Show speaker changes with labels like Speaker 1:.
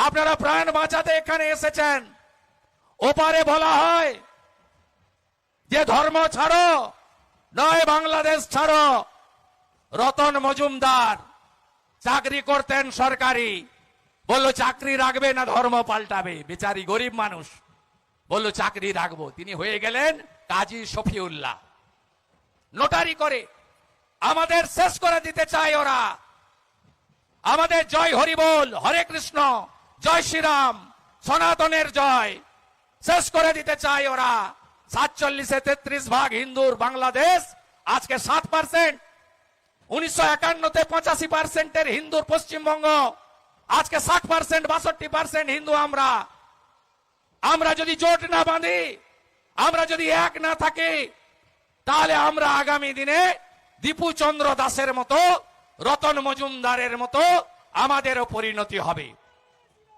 Speaker 1: আপনারা প্রাণ বাঁচাতে এখানে এসেছেন। ওপারে বলা হয় যে ধর্ম ছাড়ো, নয় বাংলাদেশ ছাড়ো। রতন মজুমদার চাকরি করতেন সরকারি, বলল চাকরি রাখবে না ধর্ম পাল্টাবে। বেচারি গরিব মানুষ, বলল চাকরি রাখবো। তিনি হয়ে গেলেন কাজী শফিউল্লাহ। নোটারি করে আমাদের শেষ করে দিতে চায় ওরা। আমাদের জয় হরিবোল, হরে কৃষ্ণ, জয় শ্রীরাম, সনাতনের জয় শেষ করে দিতে চায় ওরা। 47-এ 33 ভাগ হিন্দুর বাংলাদেশ, আজকে 7%। 1951-তে 85%-এর হিন্দুর পশ্চিমবঙ্গ, আজকে 60%, 62% হিন্দু আমরা। আমরা যদি জোট না বাঁধি, আমরা যদি এক না থাকি, তাহলে আমরা আগামী দিনে দীপু চন্দ্র দাসের মতো, রতন মজুমদারের মতো আমাদেরও পরিণতি হবে।